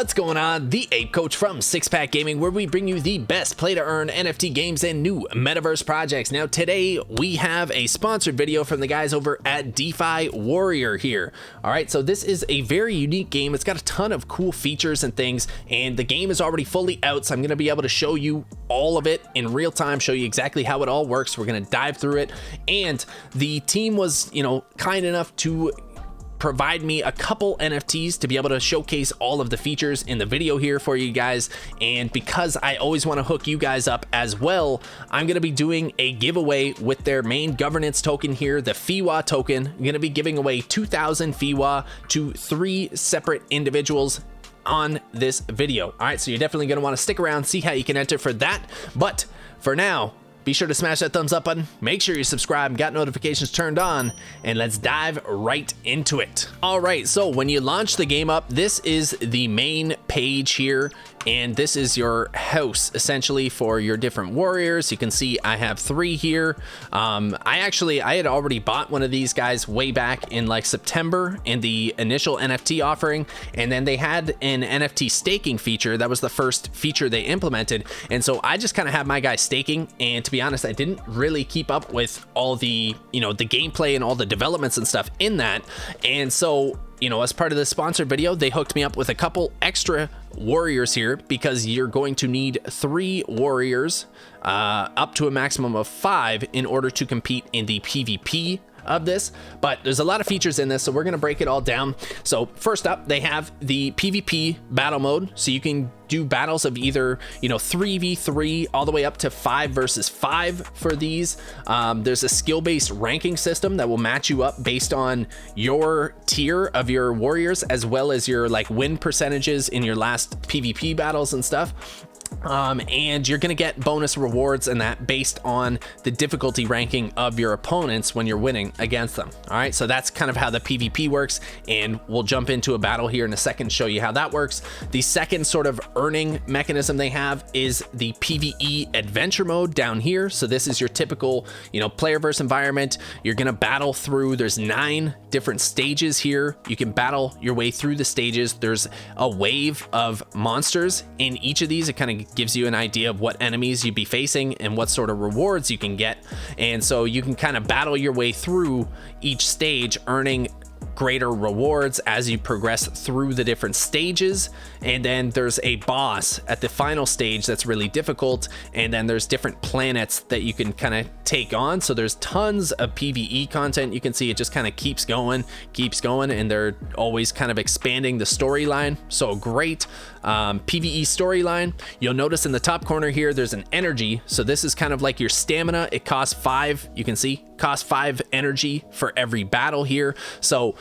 What's going on? The FIWA from Six-Pack Gaming, where we bring you the best play-to-earn NFT games and new Metaverse projects. Now today we have a sponsored video from the guys over at DeFi Warrior here. All right, so this is a very unique game. It's got a ton of cool features and things, and the game is already fully out, so I'm going to be able to show you all of it in real time, show you exactly how it all works. We're going to dive through it, and the team was, kind enough to provide me a couple NFTs to be able to showcase all of the features in the video here for you guys. And because I always want to hook you guys up as well, I'm going to be doing a giveaway with their main governance token here, the FIWA token. I'm going to be giving away 2,000 FIWA to 3 separate individuals on this video. All right, so you're definitely going to want to stick around, see how you can enter for that. But for now, be sure to smash that thumbs up button, make sure you subscribe, got notifications turned on, and let's dive right into it. All right, so when you launch the game up, this is the main page here, and this is your house essentially for your different warriors. You can see I have 3 here. I had already bought one of these guys way back in like September in the initial NFT offering, and then they had an NFT staking feature. That was the first feature they implemented, and so I just kind of have my guy staking. And to be honest, I didn't really keep up with all the the gameplay and all the developments and stuff in that. And so as part of the sponsored video, they hooked me up with a couple extra warriors here, because you're going to need 3 warriors up to a maximum of 5 in order to compete in the PvP of this. But there's a lot of features in this, so we're going to break it all down. So first up, they have the PvP battle mode, so you can do battles of either 3v3 all the way up to 5 versus 5 for these. There's a skill-based ranking system that will match you up based on your tier of your warriors, as well as your win percentages in your last PvP battles and stuff. And you're gonna get bonus rewards and that based on the difficulty ranking of your opponents when you're winning against them. All right, so that's kind of how the PvP works, and we'll jump into a battle here in a second to show you how that works. The second sort of earning mechanism they have is the PvE adventure mode down here. So this is your typical playerverse environment. You're gonna battle through, there's 9 different stages here. You can battle your way through the stages. There's a wave of monsters in each of these. It kind of gives you an idea of what enemies you'd be facing and what sort of rewards you can get. And so you can kind of battle your way through each stage, earning greater rewards as you progress through the different stages. And then there's a boss at the final stage that's really difficult, and then there's different planets that you can kind of take on. So there's tons of PvE content. You can see it just kind of keeps going, and they're always kind of expanding the storyline. So great PvE storyline. You'll notice in the top corner here there's an energy, so this is kind of like your stamina. It costs 5, you can see, costs 5 energy for every battle here. So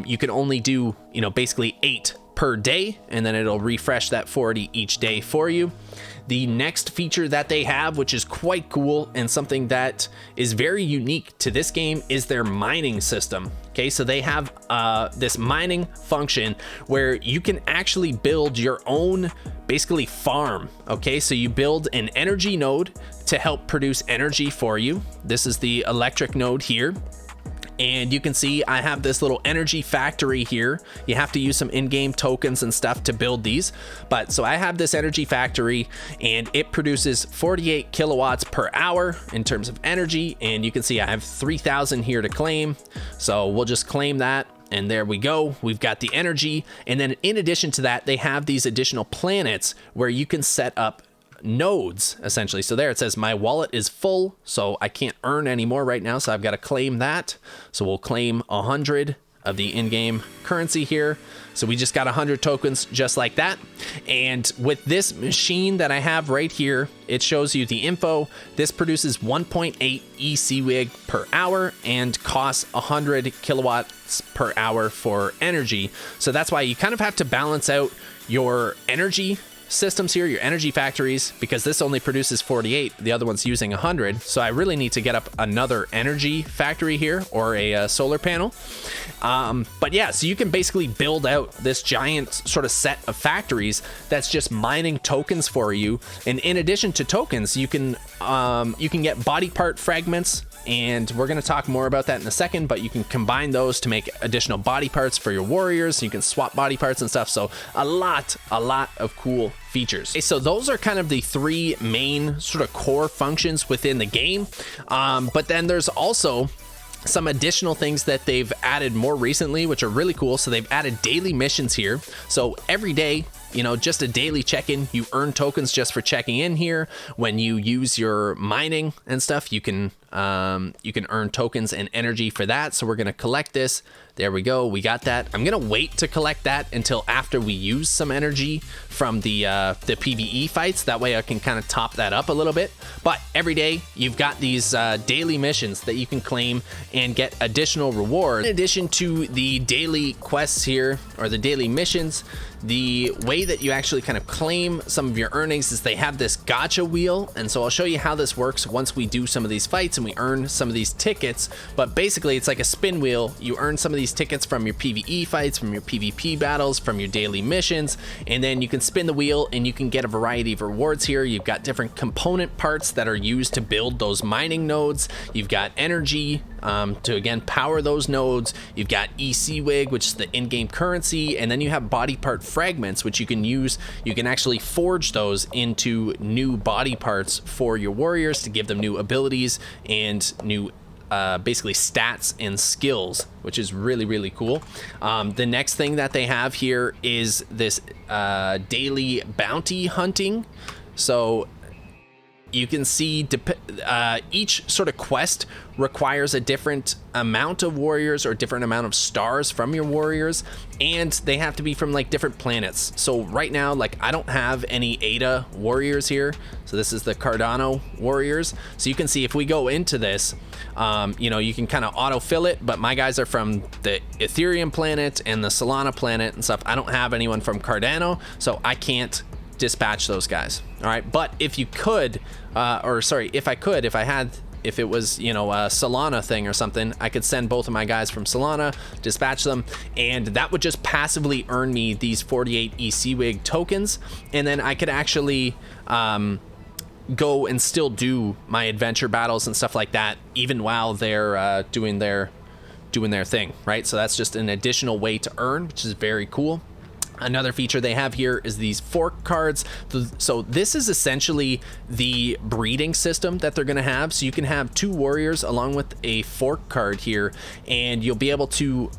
you can only do basically 8 per day, and then it'll refresh that 40 each day for you. The next feature that they have, which is quite cool and something that is very unique to this game, is their mining system. Okay, so they have this mining function where you can actually build your own basically farm. Okay, so you build an energy node to help produce energy for you. This is the electric node here. And you can see I have this little energy factory here. You have to use some in-game tokens and stuff to build these. But so I have this energy factory, and it produces 48 kilowatts per hour in terms of energy. And you can see I have 3,000 here to claim. So we'll just claim that. And there we go. We've got the energy. And then in addition to that, they have these additional planets where you can set up nodes essentially. So there it says my wallet is full, so I can't earn anymore right now, so I've got to claim that. So we'll claim 100 of the in-game currency here. So we just got 100 tokens just like that. And with this machine that I have right here, it shows you the info. This produces 1.8 ECWIG per hour and costs 100 kilowatts per hour for energy. So that's why you kind of have to balance out your energy systems here, your energy factories, because this only produces 48, the other one's using 100. So I really need to get up another energy factory here, or a solar panel. But yeah, so you can basically build out this giant sort of set of factories that's just mining tokens for you. And in addition to tokens, you can get body part fragments and we're going to talk more about that in a second, but you can combine those to make additional body parts for your warriors. You can swap body parts and stuff. So a lot of cool features. Okay, so those are kind of the three main sort of core functions within the game. But then there's also some additional things that they've added more recently, which are really cool. So they've added daily missions here. So every day, you know, just a daily check-in, you earn tokens just for checking in here. When you use your mining and stuff, you can earn tokens and energy for that. So we're going to collect this. There we go. We got that. I'm going to wait to collect that until after we use some energy from the PvE fights. That way I can kind of top that up a little bit. But every day you've got these daily missions that you can claim and get additional rewards. In addition to the daily quests here, or the daily missions, the way that you actually kind of claim some of your earnings is they have this gacha wheel. And so I'll show you how this works once we do some of these fights and we earn some of these tickets. But basically it's like a spin wheel. You earn some of these tickets from your PvE fights, from your PvP battles, from your daily missions, and then you can spin the wheel and you can get a variety of rewards here. You've got different component parts that are used to build those mining nodes. You've got energy to again power those nodes. You've got ECWIG, which is the in-game currency, and then you have body part fragments, which you can use. You can actually forge those into new body parts for your warriors to give them new abilities and new basically stats and skills, which is really cool. The next thing that they have here is this daily bounty hunting. So you can see each sort of quest requires a different amount of warriors or different amount of stars from your warriors, and they have to be from like different planets. So right now, like, I don't have any Ada warriors here. So this is the Cardano warriors. So you can see if we go into this, you know, you can kind of autofill it, but my guys are from the Ethereum planet and the Solana planet and stuff. I don't have anyone from Cardano, so I can't dispatch those guys. All right, but if you could, if it was, you know, a Solana thing or something, I could send both of my guys from Solana, dispatch them, and that would just passively earn me these 48 ECWIG tokens, and then I could actually go and still do my adventure battles and stuff like that, even while they're doing their thing, right? So that's just an additional way to earn, which is very cool. Another feature they have here is these fork cards. So this is essentially the breeding system that they're going to have. So you can have two warriors along with a fork card here, and you'll be able to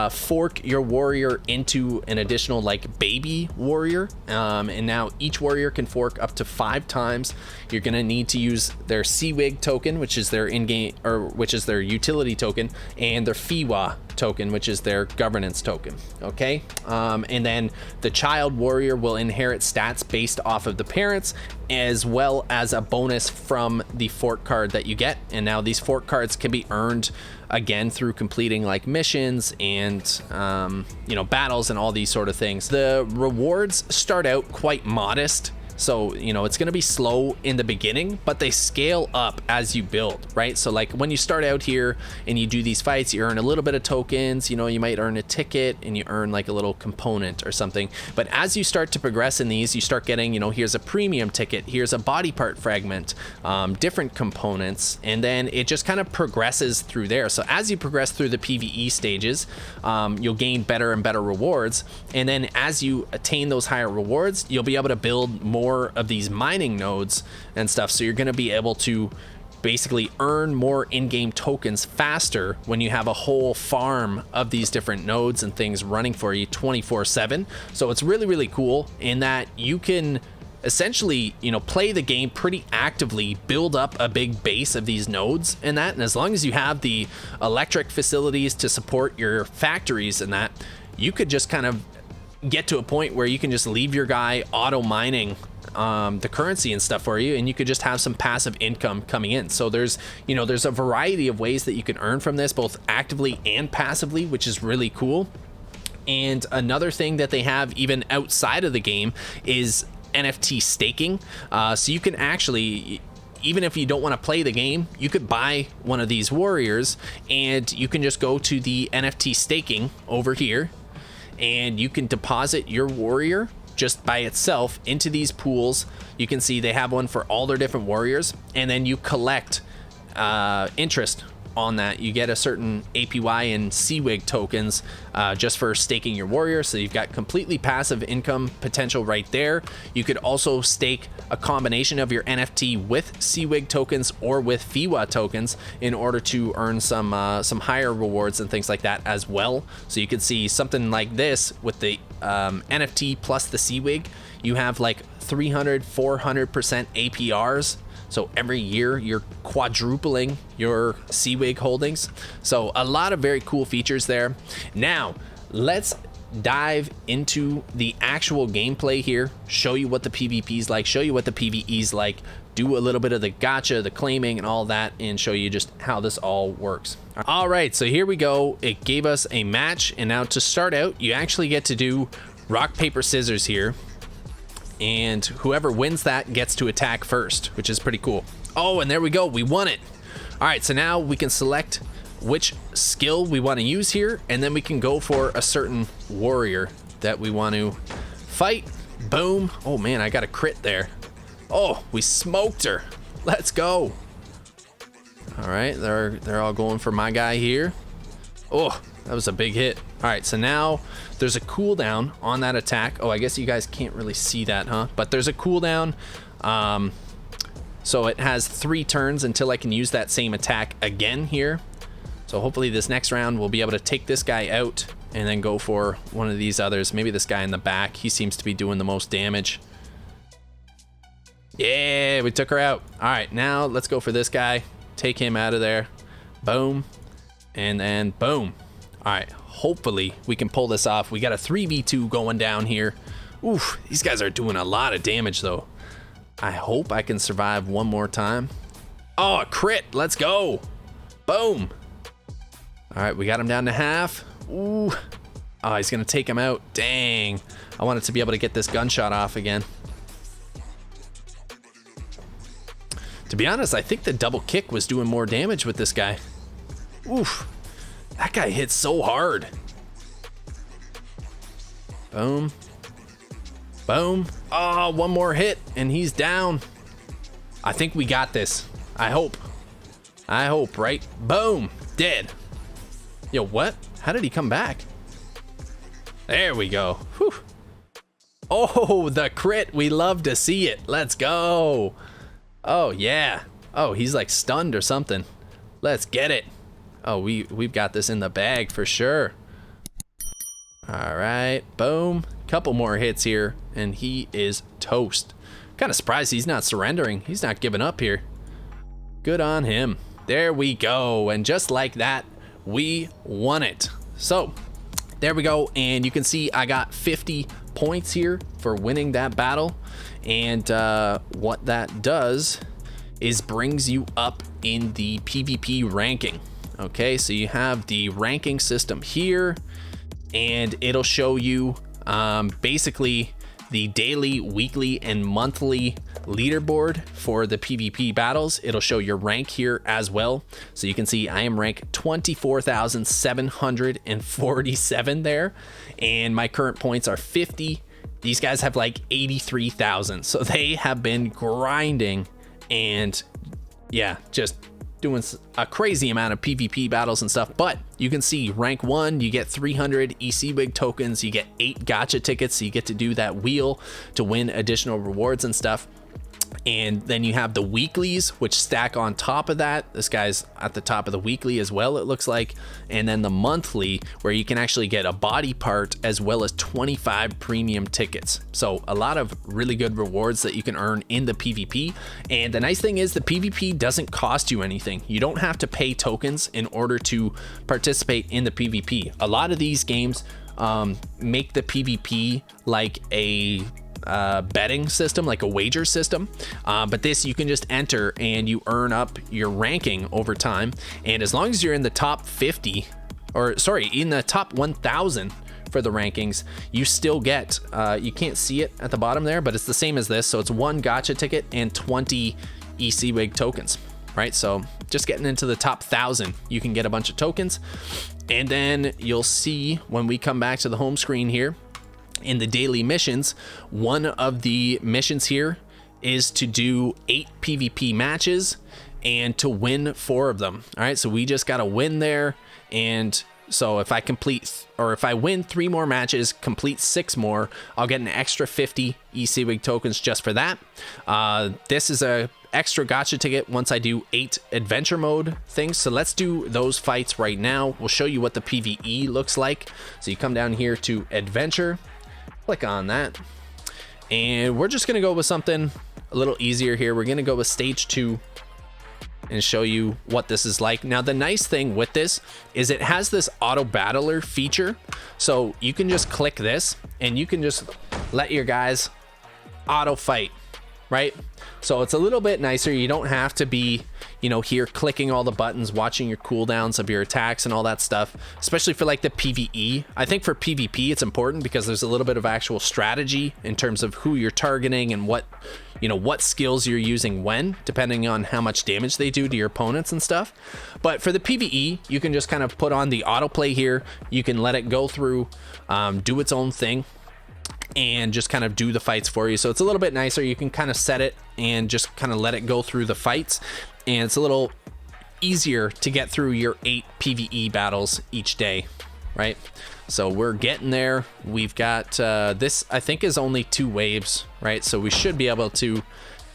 fork your warrior into an additional like baby warrior, and now each warrior can fork up to 5 times. You're going to need to use their CWIG token, which is their in-game, or which is their utility token, and their FIWA token, which is their governance token. Okay, and then the child warrior will inherit stats based off of the parents, as well as a bonus from the fork card that you get. And now these fork cards can be earned again through completing like missions and you know, battles and all these sort of things. The rewards start out quite modest, so you know, it's going to be slow in the beginning, but they scale up as you build, right? So like when you start out here and you do these fights, you earn a little bit of tokens, you know, you might earn a ticket and you earn like a little component or something. But as you start to progress in these, you start getting, you know, here's a premium ticket, here's a body part fragment, different components, and then it just kind of progresses through there. So as you progress through the PvE stages, you'll gain better and better rewards, and then as you attain those higher rewards, you'll be able to build more of these mining nodes and stuff. So you're going to be able to basically earn more in-game tokens faster when you have a whole farm of these different nodes and things running for you 24/7. So it's really cool in that you can essentially, you know, play the game pretty actively, build up a big base of these nodes and that, and as long as you have the electric facilities to support your factories and that, you could just kind of get to a point where you can just leave your guy auto mining the currency and stuff for you, and you could just have some passive income coming in. So there's, you know, there's a variety of ways that you can earn from this, both actively and passively, which is really cool. And another thing that they have even outside of the game is NFT staking. So you can actually, even if you don't want to play the game, you could buy one of these warriors and you can just go to the NFT staking over here, and you can deposit your warrior just by itself into these pools. You can see they have one for all their different warriors, and then you collect interest on that. You get a certain APY and CWIG tokens just for staking your warrior, so you've got completely passive income potential right there. You could also stake a combination of your NFT with CWIG tokens or with FIWA tokens in order to earn some higher rewards and things like that as well. So you could see something like this with the NFT plus the CWIG, you have like 300-400% APRs. So every year you're quadrupling your CWIG holdings. So a lot of very cool features there. Now let's dive into the actual gameplay here, show you what the PvP is like, show you what the PvE is like, do a little bit of the gacha, the claiming and all that, and show you just how this all works. All right, so here we go. It gave us a match, and now to start out, you actually get to do rock, paper, scissors here. And whoever wins that gets to attack first, which is pretty cool. Oh, and there we go, we won it. All right, so now we can select which skill we want to use here, and then we can go for a certain warrior that we want to fight. Boom. Oh man, I got a crit there. Oh, we smoked her. Let's go. All right, they're all going for my guy here. Oh, that was a big hit. All right, so now there's a cooldown on that attack. Oh, I guess you guys can't really see that, huh? But there's a cooldown. So it has 3 turns until I can use that same attack again here. So hopefully this next round we'll be able to take this guy out and then go for one of these others. Maybe this guy in the back. He seems to be doing the most damage. Yeah, we took her out. All right, now let's go for this guy. Take him out of there. Boom. And then boom. All right, hopefully we can pull this off. We got a 3v2 going down here. Oof, these guys are doing a lot of damage though. I hope I can survive one more time. Oh, a crit, let's go. Boom. All right, we got him down to half. Ooh. Oh, he's gonna take him out. Dang. I wanted to be able to get this gunshot off again. To be honest, I think the double kick was doing more damage with this guy. Oof. That guy hit so hard. Boom. Boom. Oh, one more hit and he's down. I think we got this. I hope. I hope, right? Boom. Dead. Yo, what? How did he come back? There we go. Whew. Oh, the crit. We love to see it. Let's go. Oh, yeah. Oh, he's like stunned or something. Let's get it. Oh, we've got this in the bag for sure. All right, boom. Couple more hits here, and he is toast. Kind of surprised he's not surrendering. He's not giving up here. Good on him. There we go, and just like that, we won it. So, there we go, and you can see I got 50 points here for winning that battle, and what that does is brings you up in the PvP ranking. Okay, so you have the ranking system here, and it'll show you basically the daily, weekly, and monthly leaderboard for the PvP battles. It'll show your rank here as well. So you can see I am ranked 24,747 there, and my current points are 50. These guys have like 83,000. So they have been grinding and yeah, just doing a crazy amount of PvP battles and stuff. But you can see rank 1, you get 300 ECWIG tokens, you get 8 gacha tickets, so you get to do that wheel to win additional rewards and stuff. And then you have the weeklies, which stack on top of that. This guy's at the top of the weekly as well, it looks like. And then the monthly, where you can actually get a body part as well as 25 premium tickets. So a lot of really good rewards that you can earn in the PvP. And the nice thing is the PvP doesn't cost you anything. You don't have to pay tokens in order to participate in the PvP. A lot of these games make the PvP like a betting system, like a wager system, but this you can just enter and you earn up your ranking over time, and as long as you're in the top 50, or sorry, in the top 1,000 for the rankings, you still get you can't see it at the bottom there, but it's the same as this. So it's 1 gacha ticket and 20 ECWIG tokens, right? So just getting into the top 1,000, you can get a bunch of tokens. And then you'll see when we come back to the home screen here, in the daily missions, one of the missions here is to do 8 PvP matches, and to win 4 of them. All right, so we just got to win there. And so if I win 3 more matches, complete 6 more, I'll get an extra 50 eCWIG tokens just for that. This is a extra gacha ticket once I do 8 adventure mode things. So let's do those fights right now. We'll show you what the PvE looks like. So you come down here to adventure, click on that, and we're just gonna go with something a little easier here. We're gonna go with stage 2 and show you what this is like. Now, the nice thing with this is it has this auto battler feature. So you can just click this and you can just let your guys auto fight, right? So it's a little bit nicer. You don't have to be, you know, here clicking all the buttons, watching your cooldowns of your attacks and all that stuff, especially for like the PvE. I think for PvP, it's important because there's a little bit of actual strategy in terms of who you're targeting and what, you know, what skills you're using when, depending on how much damage they do to your opponents and stuff. But for the PvE, you can just kind of put on the autoplay here. You can let it go through, do its own thing, and just kind of do the fights for you. So it's a little bit nicer. You can kind of set it and just kind of let it go through the fights, and it's a little easier to get through your 8 PvE battles each day, right? So we're getting there. We've got this, I think, is only 2 waves, right? So we should be able to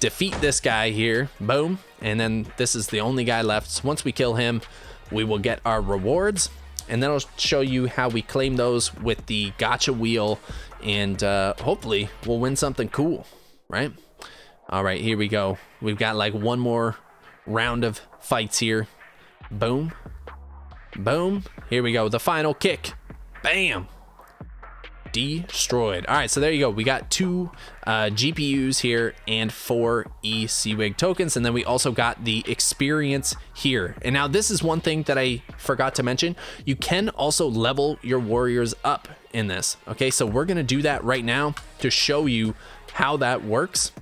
defeat this guy here. Boom. And then this is the only guy left. So once we kill him, we will get our rewards, and then I'll show you how we claim those with the gacha wheel, and hopefully we'll win something cool, right? All right, here we go. We've got like 1 more round of fights here. Boom, boom. Here we go. The final kick. Bam. Destroyed. All right, so there you go. We got 2 GPUs here and 4 eCWIG tokens, and then we also got the experience here. And now this is one thing that I forgot to mention. You can also level your warriors up in this. Okay, so we're gonna do that right now to show you how that works.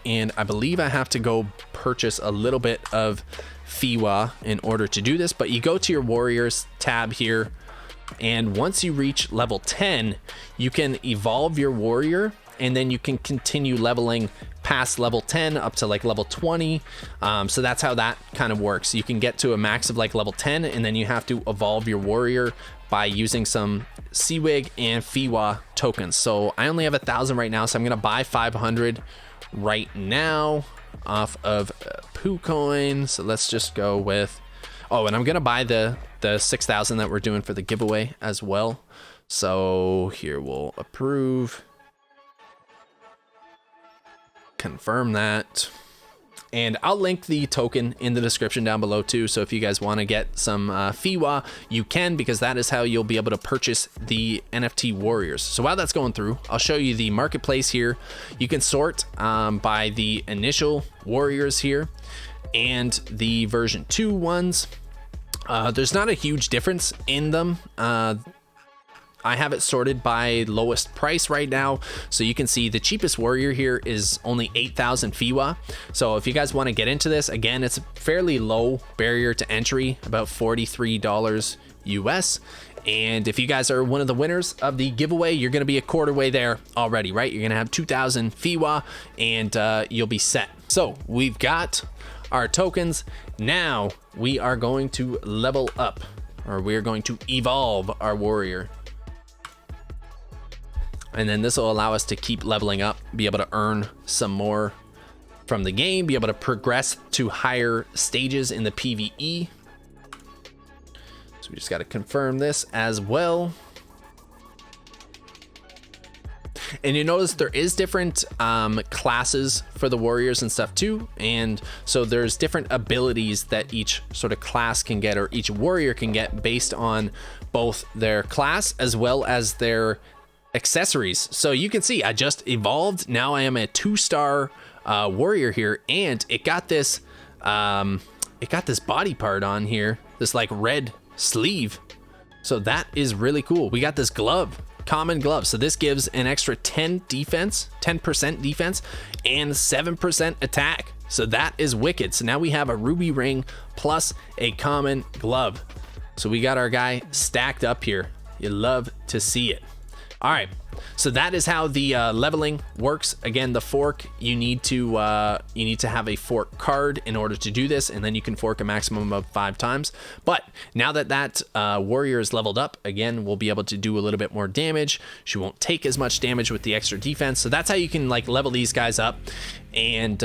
And I believe I have to go purchase a little bit of FIWA in order to do this, but you go to your warriors tab here, and once you reach level 10, you can evolve your warrior, and then you can continue leveling past level 10 up to like level 20. So that's how that kind of works. You can get to a max of like level 10, and then you have to evolve your warrior by using some CWIG and FIWA tokens. So I only have 1,000 right now, so I'm gonna buy 500 right now off of FIWA. So let's just go with, oh, and I'm gonna buy the 6,000 that we're doing for the giveaway as well. So here, we'll approve, confirm that, and I'll link the token in the description down below too. So if you guys want to get some FIWA, you can, because that is how you'll be able to purchase the NFT warriors. So while that's going through, I'll show you the marketplace here. You can sort by the initial warriors here and the version 2 ones. There's not a huge difference in them. I have it sorted by lowest price right now. So you can see the cheapest warrior here is only 8,000 FIWA. So if you guys want to get into this, again, it's a fairly low barrier to entry, about $43 US. And if you guys are one of the winners of the giveaway, you're going to be a quarter way there already, right? You're going to have 2,000 FIWA, and you'll be set. So we've got our tokens. Now we are going to level up, or we're going to evolve our warrior. And then this will allow us to keep leveling up, be able to earn some more from the game, be able to progress to higher stages in the PvE. So we just got to confirm this as well. And you notice there is different classes for the warriors and stuff too. And so there's different abilities that each sort of class can get, or each warrior can get, based on both their class as well as their accessories. So you can see I just evolved. Now I am a 2-star warrior here, and it got this body part on here, this like red sleeve. So that is really cool. We got this glove, common glove. So this gives an extra 10% defense and 7% attack. So that is wicked. So now we have a ruby ring plus a common glove. So we got our guy stacked up here. You love to see it. All right, so that is how the leveling works. Again, the fork, you need to have a fork card in order to do this, and then you can fork a maximum of 5 times. But now that warrior is leveled up, again, we'll be able to do a little bit more damage. She won't take as much damage with the extra defense. So that's how you can like level these guys up, and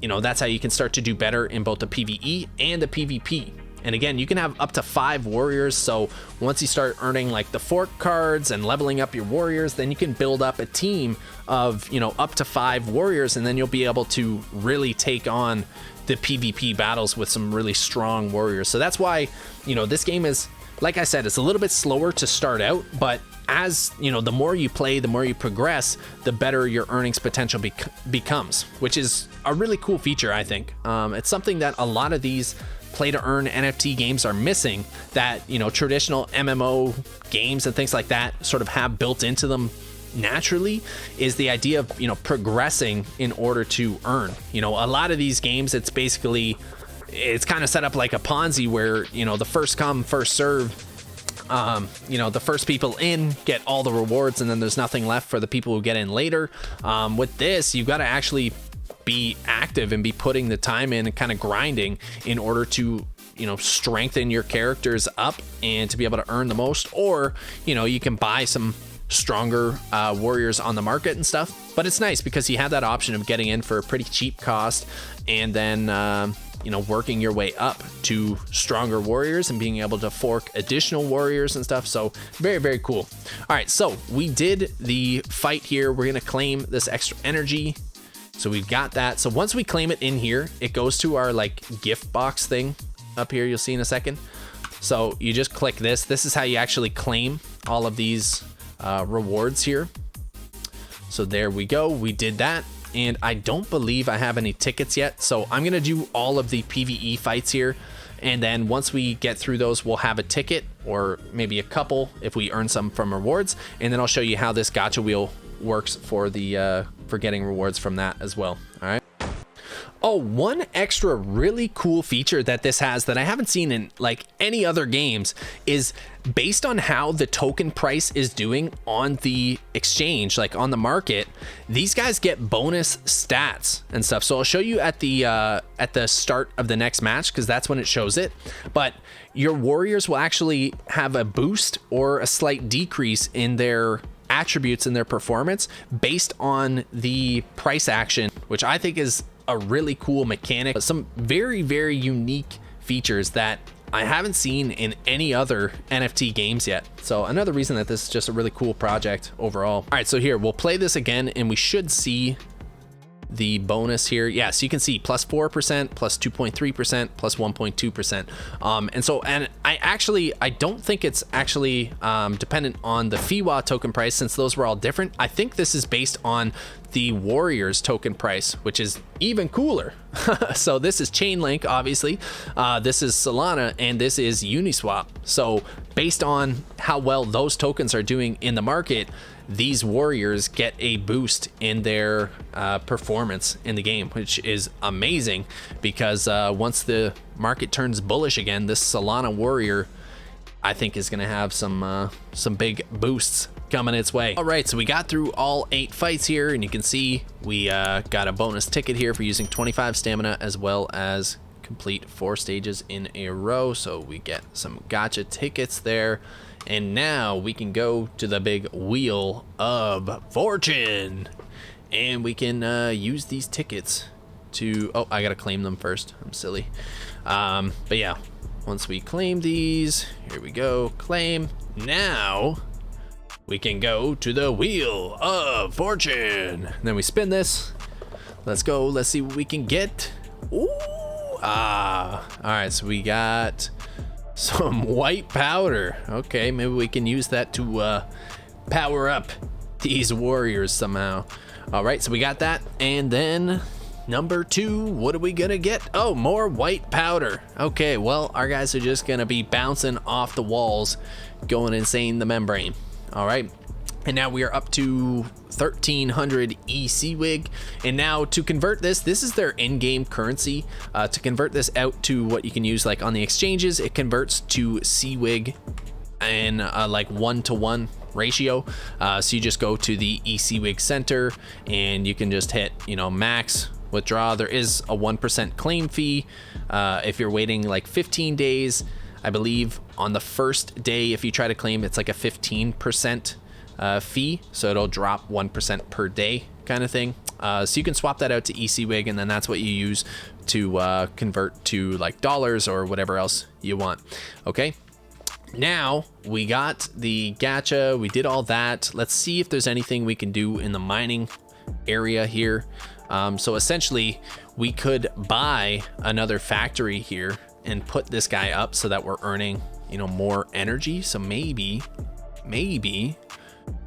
you know, that's how you can start to do better in both the PvE and the PvP. And again, you can have up to 5 warriors. So once you start earning like the fork cards and leveling up your warriors, then you can build up a team of, you know, up to 5 warriors, and then you'll be able to really take on the PvP battles with some really strong warriors. So that's why, you know, this game is, like I said, it's a little bit slower to start out, but as you know, the more you play, the more you progress, the better your earnings potential becomes, which is a really cool feature, I think. It's something that a lot of these play to earn NFT games are missing, that, you know, traditional MMO games and things like that sort of have built into them naturally, is the idea of, you know, progressing in order to earn. You know, a lot of these games, it's kind of set up like a Ponzi where, you know, the first come, first serve, you know, the first people in get all the rewards, and then there's nothing left for the people who get in later. With this, you've got to actually be active and be putting the time in and kind of grinding in order to, you know, strengthen your characters up and to be able to earn the most. Or, you know, you can buy some stronger warriors on the market and stuff. But it's nice because you have that option of getting in for a pretty cheap cost, and then you know, working your way up to stronger warriors and being able to fork additional warriors and stuff. So very, very cool. All right, so we did the fight here. We're gonna claim this extra energy. So we've got that. So once we claim it in here, it goes to our like gift box thing up here. You'll see in a second. So you just click this. This is how you actually claim all of these rewards here. So there we go. We did that. And I don't believe I have any tickets yet. So I'm going to do all of the PvE fights here. And then once we get through those, we'll have a ticket, or maybe a couple if we earn some from rewards. And then I'll show you how this gacha wheel works for the for getting rewards from that as well. All right. Oh, one extra really cool feature that this has that I haven't seen in like any other games is based on how the token price is doing on the exchange, like on the market, these guys get bonus stats and stuff. So I'll show you at the start of the next match, because that's when it shows it. But your warriors will actually have a boost or a slight decrease in their attributes and their performance based on the price action, which I think is a really cool mechanic. Some very, very unique features that I haven't seen in any other NFT games yet. So another reason that this is just a really cool project overall. All right, so here we'll play this again, and we should see the bonus here. Yeah, so you can see plus 4%, plus 2.3%, plus 1.2%. And I don't think it's actually dependent on the FIWA token price, since those were all different. I think this is based on the Warriors token price, which is even cooler. So this is Chainlink, obviously. This is Solana, and this is Uniswap. So based on how well those tokens are doing in the market, these warriors get a boost in their performance in the game, which is amazing, because once the market turns bullish again, this Solana warrior, I think, is going to have some big boosts coming its way. All right, so we got through all 8 fights here, and you can see we got a bonus ticket here for using 25 stamina, as well as complete 4 stages in a row. So we get some gacha tickets there. And now we can go to the big wheel of fortune, and we can use these tickets to, oh, I gotta claim them first, I'm silly. But yeah, once we claim these, here we go, claim. Now we can go to the wheel of fortune. And then we spin this. Let's go, let's see what we can get. Ooh, all right, so we got some white powder. Okay, maybe we can use that to power up these warriors somehow. All right, so we got that. And then number 2, what are we gonna get? Oh, more white powder. Okay, well, our guys are just gonna be bouncing off the walls, going insane the membrane. All right, and now we are up to 1300 ECWIG. And now to convert this is their in-game currency. To convert this out to what you can use like on the exchanges, it converts to CWIG in like 1-to-1 ratio. So you just go to the ECWIG center and you can just hit, you know, max withdraw. There is a 1% claim fee if you're waiting like 15 days. I believe on the first day, if you try to claim, it's like a 15% fee, so it'll drop 1% per day kind of thing. So you can swap that out to ECWIG, and then that's what you use to convert to like dollars or whatever else you want. Okay, now we got the gacha, we did all that. Let's see if there's anything we can do in the mining area here. So essentially we could buy another factory here and put this guy up so that we're earning, you know, more energy. So maybe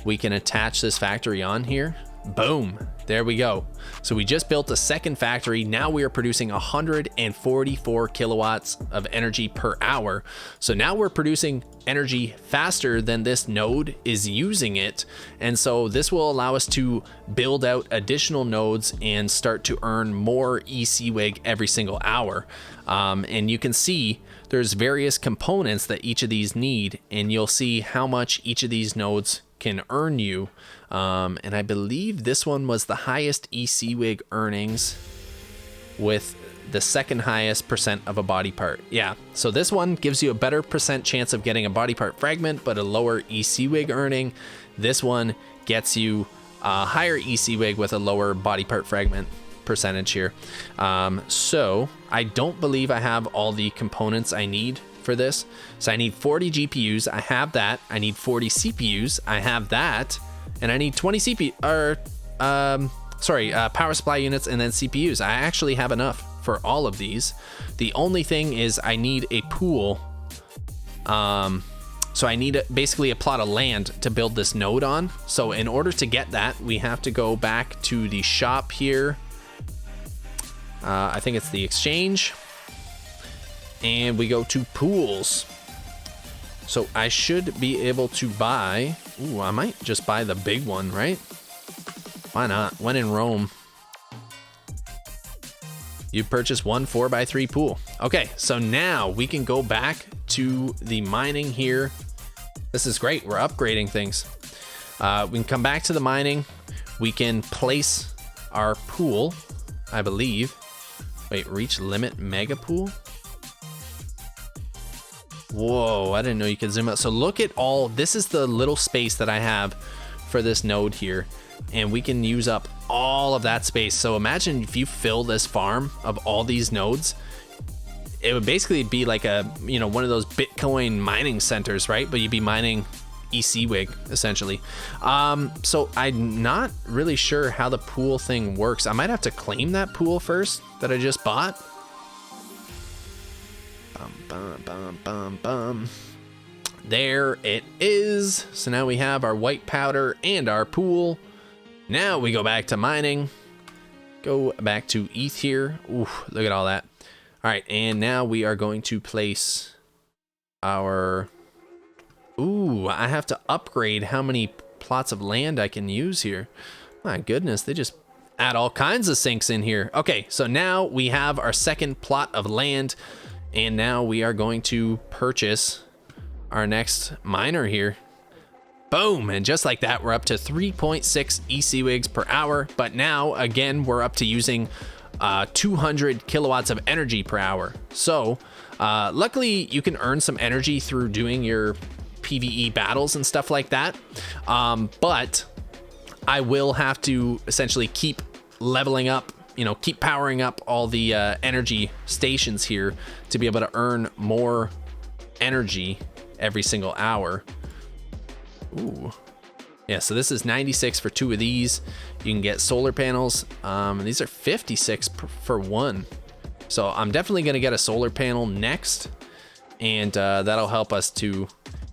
we can attach this factory on here. Boom, there we go. So we just built a second factory. Now we are producing 144 kilowatts of energy per hour. So now we're producing energy faster than this node is using it. And so this will allow us to build out additional nodes and start to earn more ECWIG every single hour. And you can see there's various components that each of these need, and you'll see how much each of these nodes can earn you. And I believe this one was the highest ECWIG earnings with the second highest percent of a body part. Yeah, so this one gives you a better percent chance of getting a body part fragment, but a lower ECWIG earning. This one gets you a higher ECWIG with a lower body part fragment percentage here. So I don't believe I have all the components I need for this. So I need 40 GPUs, I have that. I need 40 CPUs, I have that. And I need 20 power supply units and then CPUs. I actually have enough for all of these. The only thing is I need a pool. So I need basically a plot of land to build this node on. So in order to get that, we have to go back to the shop here. I think it's the exchange. And we go to pools. So I should be able to buy, ooh, I might just buy the big one, right? Why not? When in Rome. You purchase one 4x3 pool. Okay, so now we can go back to the mining here. This is great, we're upgrading things. We can come back to the mining. We can place our pool, I believe. Wait, reach limit mega pool? Whoa, I didn't know you could zoom out. So look at all, this is the little space that I have for this node here, and we can use up all of that space. So imagine if you fill this farm of all these nodes, it would basically be like a, you know, one of those Bitcoin mining centers, right? But you'd be mining ECWIG essentially. So I'm not really sure how the pool thing works. I might have to claim that pool first that I just bought. There it is. So now we have our white powder and our pool. Now we go back to mining. Go back to ETH here. Ooh, look at all that. All right, and now we are going to place our... Ooh, I have to upgrade how many plots of land I can use here. My goodness, they just add all kinds of sinks in here. Okay, so now we have our second plot of land. And now we are going to purchase our next miner here. Boom, and just like that, we're up to 3.6 ECWIGs per hour. But now, again, we're up to using 200 kilowatts of energy per hour. So, luckily, you can earn some energy through doing your PvE battles and stuff like that. But I will have to essentially keep leveling up, you know, keep powering up all the energy stations here to be able to earn more energy every single hour. Ooh. Yeah, so this is 96 for 2 of these. You can get solar panels. These are 56 for 1. So I'm definitely going to get a solar panel next. And that'll help us to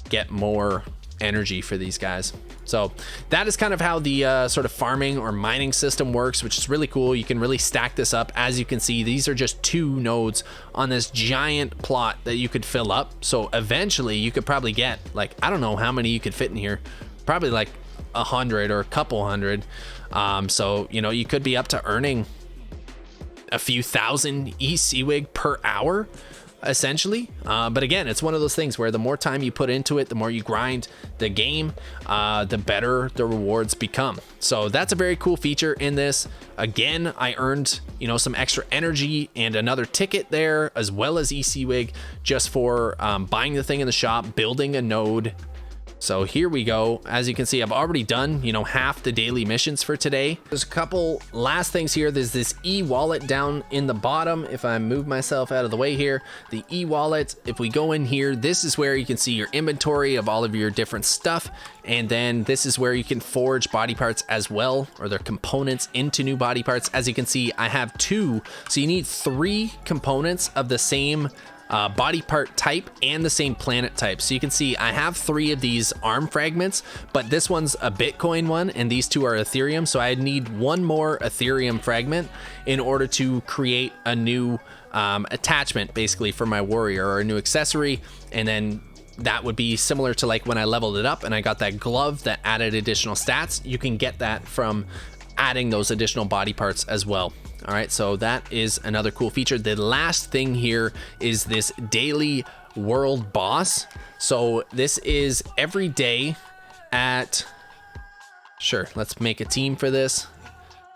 get more energy for these guys. So that is kind of how the sort of farming or mining system works, which is really cool. You can really stack this up. As you can see, these are just 2 nodes on this giant plot that you could fill up. So eventually you could probably get, like, I don't know how many you could fit in here, probably like 100 or a couple hundred. So, you know, you could be up to earning a few thousand ECWIG per hour. essentially. But again, it's one of those things where the more time you put into it, the more you grind the game, the better the rewards become. So that's a very cool feature in this. Again, I earned, you know, some extra energy and another ticket there, as well as ECWIG, just for buying the thing in the shop, building a node. So here we go. As you can see, I've already done, you know, half the daily missions for today. There's a couple last things here. There's this e-wallet down in the bottom. If I move myself out of the way here, the e-wallet, if we go in here, this is where you can see your inventory of all of your different stuff. And then this is where you can forge body parts as well, or their components into new body parts. As you can see, I have 2. So you need 3 components of the same body part type and the same planet type. So you can see I have 3 of these arm fragments, but this one's a Bitcoin one and these 2 are Ethereum. So I need 1 more Ethereum fragment in order to create a new attachment basically for my warrior, or a new accessory. And then that would be similar to like when I leveled it up and I got that glove that added additional stats. You can get that from adding those additional body parts as well. All right, so that is another cool feature. The last thing here is this daily world boss. So this is every day at, sure, let's make a team for this.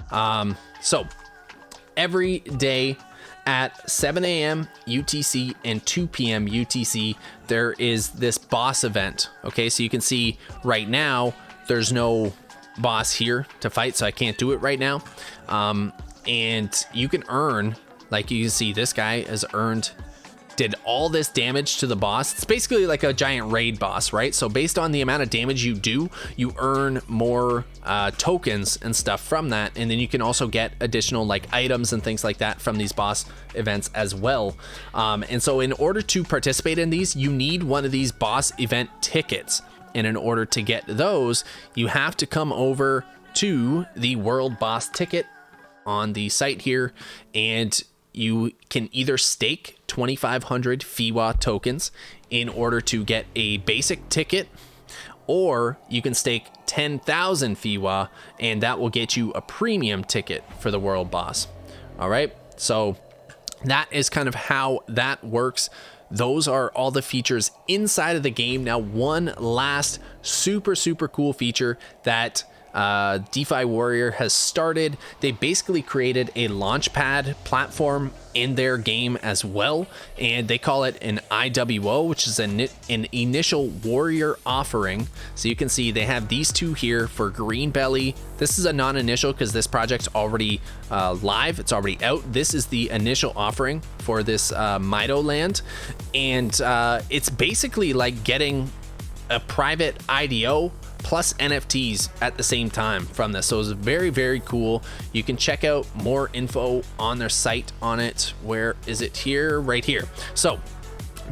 So every day at 7 a.m. UTC and 2 p.m. UTC, there is this boss event. Okay, so you can see right now, there's no boss here to fight, so I can't do it right now. And you can earn, like you can see, this guy has did all this damage to the boss. It's basically like a giant raid boss, right? So based on the amount of damage you do, you earn more tokens and stuff from that. And then you can also get additional like items and things like that from these boss events as well. And so in order to participate in these, you need one of these boss event tickets. And in order to get those, you have to come over to the world boss ticket on the site here, and you can either stake 2,500 FIWA tokens in order to get a basic ticket, or you can stake 10,000 FIWA and that will get you a premium ticket for the world boss. All right, so that is kind of how that works. Those are all the features inside of the game. Now, one last super cool feature that DeFi Warrior has started. They basically created a Launchpad platform in their game as well, and they call it an IWO, which is an initial warrior offering. So you can see they have these 2 here for Green Belly. This is a non-initial because this project's already live, it's already out. This is the initial offering for this Mito land, and it's basically like getting a private IDO plus NFTs at the same time from this. So it's very cool. You can check out more info on their site on it. Where is it here? Right here. So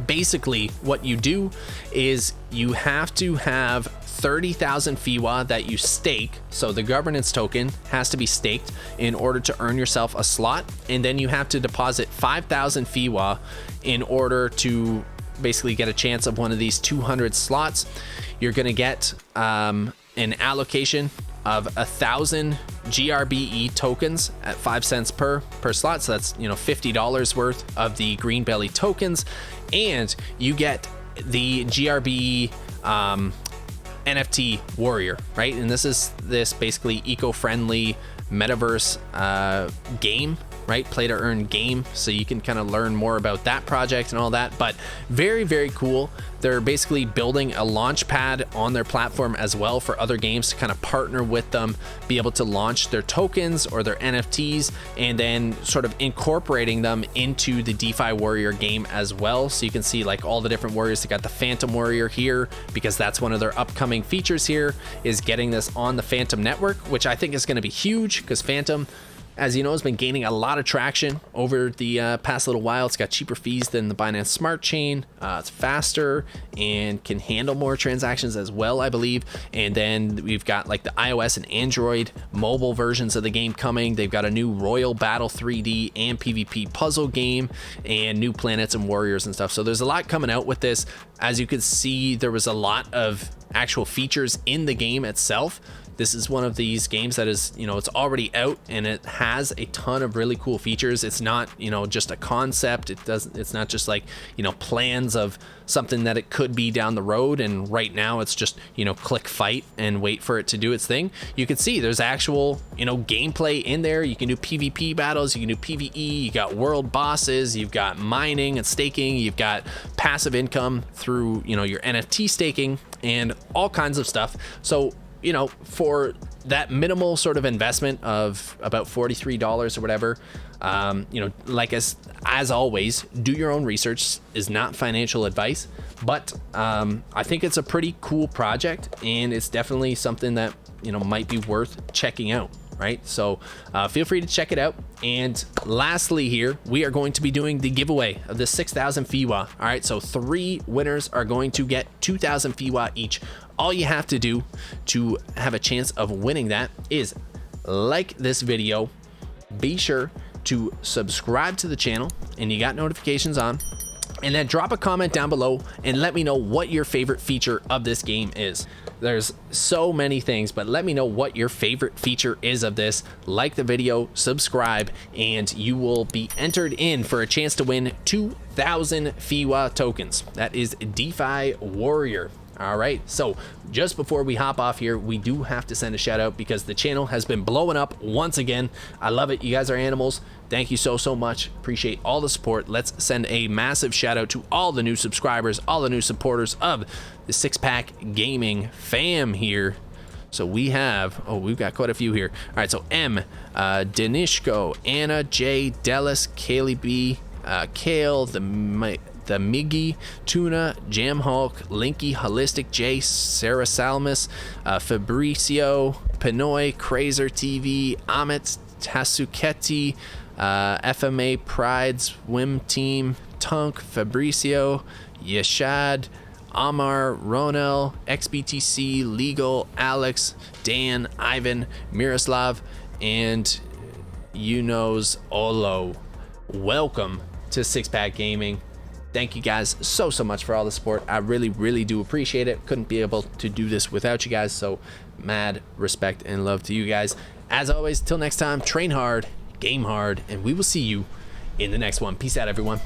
basically what you do is you have to have 30,000 FIWA that you stake. So the governance token has to be staked in order to earn yourself a slot. And then you have to deposit 5,000 FIWA in order to basically get a chance of one of these 200 slots. You're going to get an allocation of 1,000 GRBE tokens at 5 cents per slot. So that's, you know, $50 worth of the green belly tokens, and you get the GRBE NFT Warrior, right? And this is basically eco-friendly metaverse game, right? Play to earn game. So you can kind of learn more about that project and all that, but very cool. They're basically building a launch pad on their platform as well for other games to kind of partner with them, be able to launch their tokens or their NFTs, and then sort of incorporating them into the DeFi Warrior game as well. So you can see like all the different warriors. They got the Phantom Warrior here because that's one of their upcoming features here, is getting this on the Phantom network, which I think is going to be huge because Phantom, as you know, has been gaining a lot of traction over the past little while. It's got cheaper fees than the Binance Smart Chain. It's faster and can handle more transactions as well, I believe. And then we've got like the iOS and Android mobile versions of the game coming. They've got a new Royal Battle 3D and PvP puzzle game and new planets and warriors and stuff. So there's a lot coming out with this. As you can see, there was a lot of actual features in the game itself this is one of these games that is, you know, it's already out and it has a ton of really cool features. It's not, you know, just a concept. It's not just like, you know, plans of something that it could be down the road, and right now it's just, you know, click fight and wait for it to do its thing. You can see there's actual, you know, gameplay in there. You can do PvP battles, you can do PvE, you got world bosses, you've got mining and staking, you've got passive income through, you know, your NFT staking and all kinds of stuff. So, you know, for that minimal sort of investment of about $43 or whatever, you know, like as always, do your own research. Is not financial advice, but I think it's a pretty cool project, and it's definitely something that, you know, might be worth checking out, right? So feel free to check it out. And lastly here, we are going to be doing the giveaway of the 6,000 FIWA. All right, so 3 winners are going to get 2,000 FIWA each. All you have to do to have a chance of winning that is like this video, be sure to subscribe to the channel, and you got notifications on, and then drop a comment down below and let me know what your favorite feature of this game is. There's so many things, but let me know what your favorite feature is of this. Like the video, subscribe, and you will be entered in for a chance to win 2,000 FIWA tokens. That is DeFi Warrior. All right, so just before we hop off here, we do have to send a shout out because the channel has been blowing up once again. I love it. You guys are animals. Thank you so much. Appreciate all the support. Let's send a massive shout out to all the new subscribers, all the new supporters of the Six Pack Gaming fam here. So we have, oh, we've got quite a few here. All right, so M, Denishko, Anna J, Dallas, Kaylee B, Kale, the Miggy, Tuna, Jam Hulk, Linky, Holistic J, Sarah Salmus, Fabricio, Pinoy, Crazer TV, Amit, Tasuketi, FMA Pride, Swim Team, Tunk, Fabricio, Yeshad, Amar, Ronel, XBTC, Legal, Alex, Dan, Ivan, Miroslav, and you knows Olo. Welcome to Six Pack Gaming. Thank you guys so much for all the support. I really do appreciate it. Couldn't be able to do this without you guys, so mad respect and love to you guys. As always, till next time, train hard, game hard, and we will see you in the next one. Peace out, everyone.